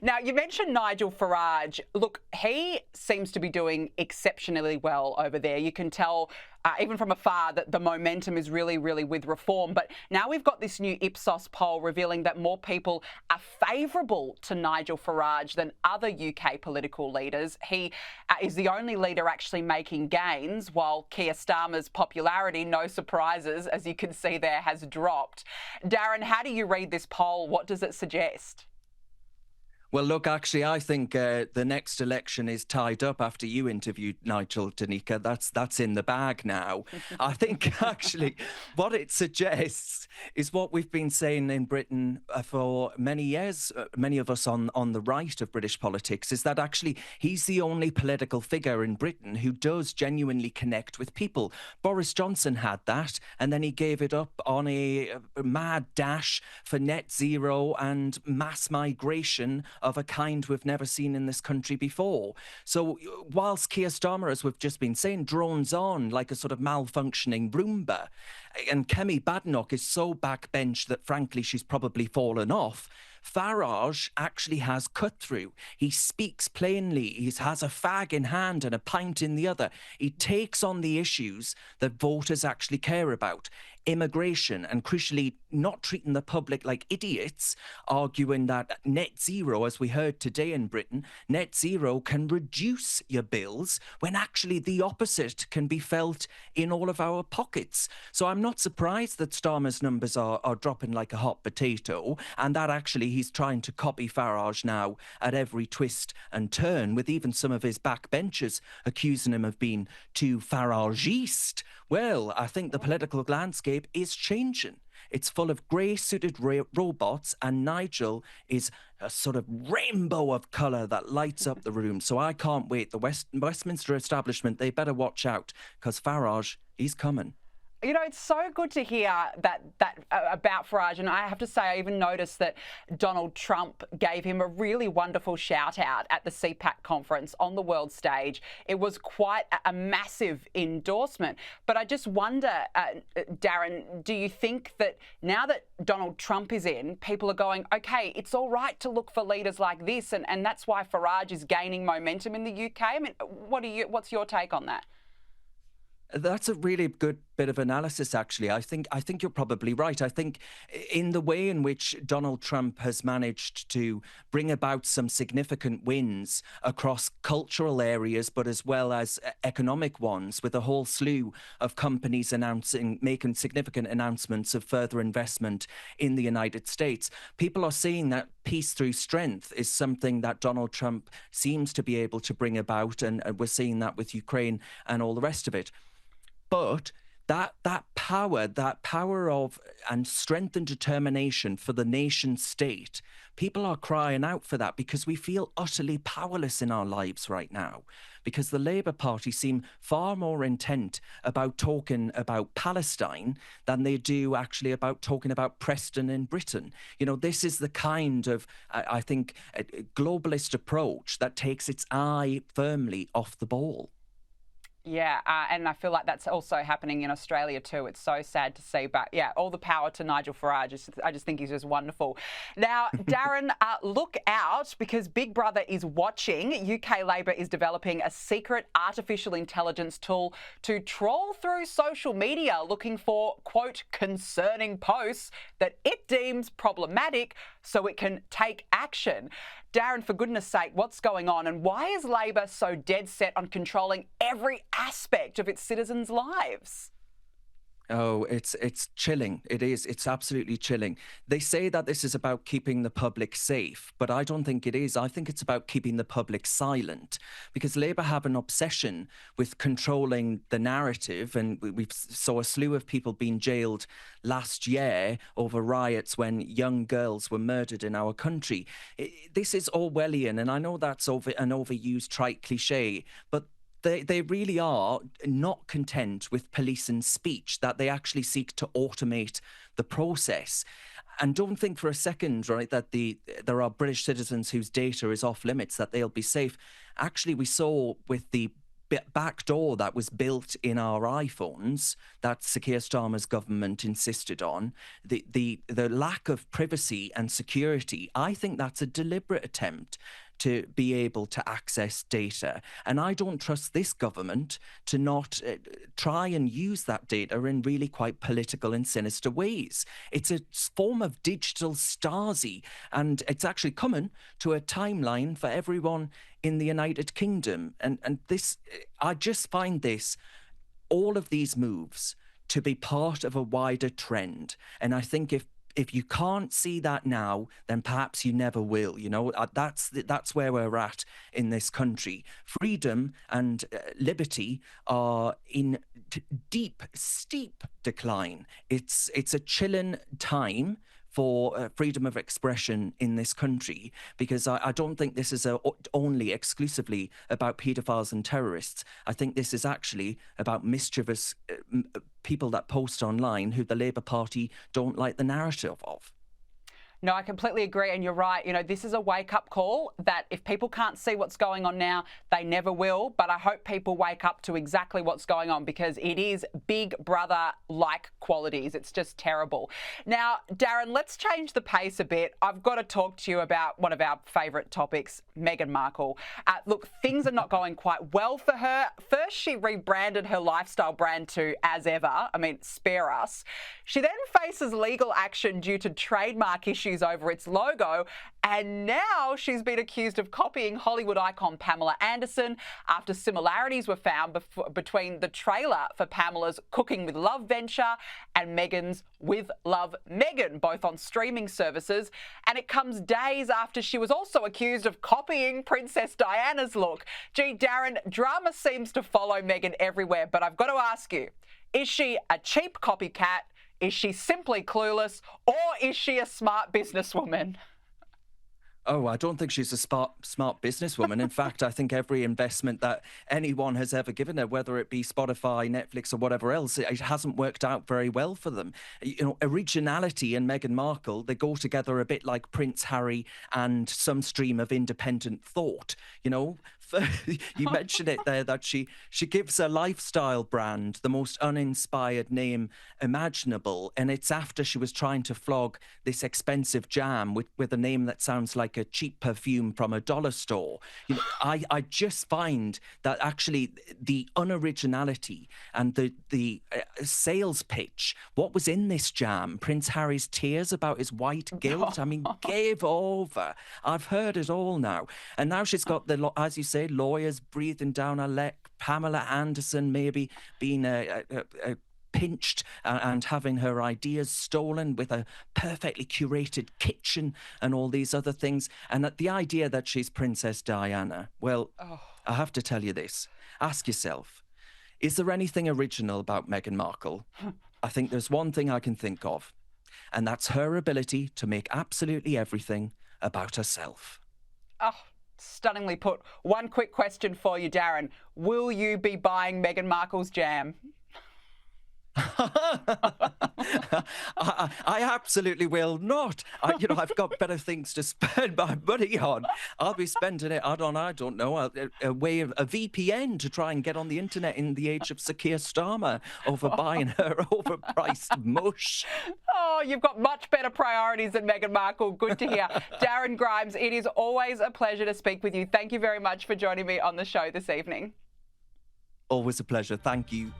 Now, you mentioned Nigel Farage. Look, he seems to be doing exceptionally well over there. You can tell, even from afar, that the momentum is really, really with reform. But now we've got this new Ipsos poll revealing that more people are favourable to Nigel Farage than other UK political leaders. He is the only leader actually making gains, while Keir Starmer's popularity, no surprises, as you can see there, has dropped. Darren, how do you read this poll? What does it suggest? Well, look, actually, I think the next election is tied up after you interviewed Nigel, Danica. That's in the bag now. I think, actually, what it suggests is what we've been saying in Britain for many years, many of us on the right of British politics, is that actually he's the only political figure in Britain who does genuinely connect with people. Boris Johnson had that, and then he gave it up on a mad dash for net zero and mass migration of a kind we've never seen in this country before. So whilst Keir Starmer, as we've just been saying, drones on like a sort of malfunctioning Roomba, and Kemi Badenoch is so backbench that frankly she's probably fallen off, Farage actually has cut through. He speaks plainly. He has a fag in hand and a pint in the other. He takes on the issues that voters actually care about. Immigration, and crucially, not treating the public like idiots, arguing that net zero, as we heard today in Britain, net zero can reduce your bills when actually the opposite can be felt in all of our pockets. So I'm not surprised that Starmer's numbers are dropping like a hot potato, and that actually he's trying to copy Farage now at every twist and turn, with even some of his backbenchers accusing him of being too Farageist. Well, I think the political landscape is changing. It's full of grey-suited robots, and Nigel is a sort of rainbow of colour that lights up the room. So I can't wait. The Westminster establishment, they better watch out, because Farage, he's coming. You know, it's so good to hear that about Farage, and I have to say, I even noticed that Donald Trump gave him a really wonderful shout out at the CPAC conference on the world stage. It was quite a massive endorsement. But I just wonder, Darren, do you think that now that Donald Trump is in, people are going, okay, it's all right to look for leaders like this, and that's why Farage is gaining momentum in the UK? I mean, what's your take on that? That's a really good bit of analysis, actually. I think you're probably right. I think in the way in which Donald Trump has managed to bring about some significant wins across cultural areas, but as well as economic ones, with a whole slew of companies making significant announcements of further investment in the United States, people are seeing that peace through strength is something that Donald Trump seems to be able to bring about, and we're seeing that with Ukraine and all the rest of it. But that power of and strength and determination for the nation state, people are crying out for that, because we feel utterly powerless in our lives right now, because the Labour Party seem far more intent about talking about Palestine than they do actually about talking about Preston in Britain. You know, this is the kind of, I think, a globalist approach that takes its eye firmly off the ball. Yeah, and I feel like that's also happening in Australia too. It's so sad to see, but yeah, all the power to Nigel Farage. I just think he's just wonderful. Now, Darren, look out, because Big Brother is watching. UK Labor is developing a secret artificial intelligence tool to troll through social media looking for, quote, concerning posts that it deems problematic so it can take action. Darren, for goodness sake, what's going on, and why is Labor so dead set on controlling every aspect of its citizens' lives? Oh, it's chilling. It is. It's absolutely chilling. They say that this is about keeping the public safe, but I don't think it is. I think it's about keeping the public silent, because Labour have an obsession with controlling the narrative, and we saw a slew of people being jailed last year over riots when young girls were murdered in our country. This is Orwellian, and I know that's an overused trite cliche, but they really are not content with policing speech, that they actually seek to automate the process. And don't think for a second, right, that there are British citizens whose data is off limits, that they'll be safe. Actually, we saw with the backdoor that was built in our iPhones that Sir Keir Starmer's government insisted on, the lack of privacy and security, I think that's a deliberate attempt to be able to access data. And I don't trust this government to not try and use that data in really quite political and sinister ways. It's a form of digital Stasi, and it's actually coming to a timeline for everyone in the United Kingdom. And this, I just find this, all of these moves to be part of a wider trend. And I think if you can't see that now, then perhaps you never will. You know, that's where we're at in this country. Freedom and liberty are in deep, steep decline. It's a chilling time for freedom of expression in this country, because I don't think this is only exclusively about paedophiles and terrorists. I think this is actually about mischievous people that post online who the Labour Party don't like the narrative of. No, I completely agree. And you're right. You know, this is a wake-up call that if people can't see what's going on now, they never will. But I hope people wake up to exactly what's going on, because it is Big Brother-like qualities. It's just terrible. Now, Darren, let's change the pace a bit. I've got to talk to you about one of our favourite topics, Meghan Markle. Look, things are not going quite well for her. First, she rebranded her lifestyle brand to As Ever. I mean, spare us. She then faces legal action due to trademark issues over its logo, and now she's been accused of copying Hollywood icon Pamela Anderson after similarities were found between the trailer for Pamela's Cooking with Love venture and Meghan's With Love Meghan, both on streaming services. And it comes days after she was also accused of copying Princess Diana's look. Gee, Darren, drama seems to follow Meghan everywhere, but I've got to ask you, is she a cheap copycat? Is she simply clueless, or is she a smart businesswoman? Oh, I don't think she's a smart businesswoman. In fact, I think every investment that anyone has ever given her, whether it be Spotify, Netflix, or whatever else, it hasn't worked out very well for them. You know, originality and Meghan Markle, they go together a bit like Prince Harry and some stream of independent thought. You know, you mentioned it there, that she gives a lifestyle brand the most uninspired name imaginable, and it's after she was trying to flog this expensive jam with a name that sounds like a cheap perfume from a dollar store. You know, I just find that actually the unoriginality and the sales pitch, what was in this jam, Prince Harry's tears about his white guilt, I mean, give over. I've heard it all now. And now she's got as you say, lawyers breathing down her neck, Pamela Anderson maybe being pinched and having her ideas stolen, with a perfectly curated kitchen and all these other things. And the idea that she's Princess Diana, well, I have to tell you this. Ask yourself, is there anything original about Meghan Markle? I think there's one thing I can think of, and that's her ability to make absolutely everything about herself. Oh, stunningly put. One quick question for you, Darren. Will you be buying Meghan Markle's jam? I absolutely will not. I've got better things to spend my money on. I'll be spending it I don't know, a way of a VPN to try and get on the internet in the age of Sir Keir Starmer over buying her overpriced mush. Oh, you've got much better priorities than Meghan Markle. Good to hear. Darren Grimes, it is always a pleasure to speak with you. Thank you very much for joining me on the show this evening. Always a pleasure. Thank you.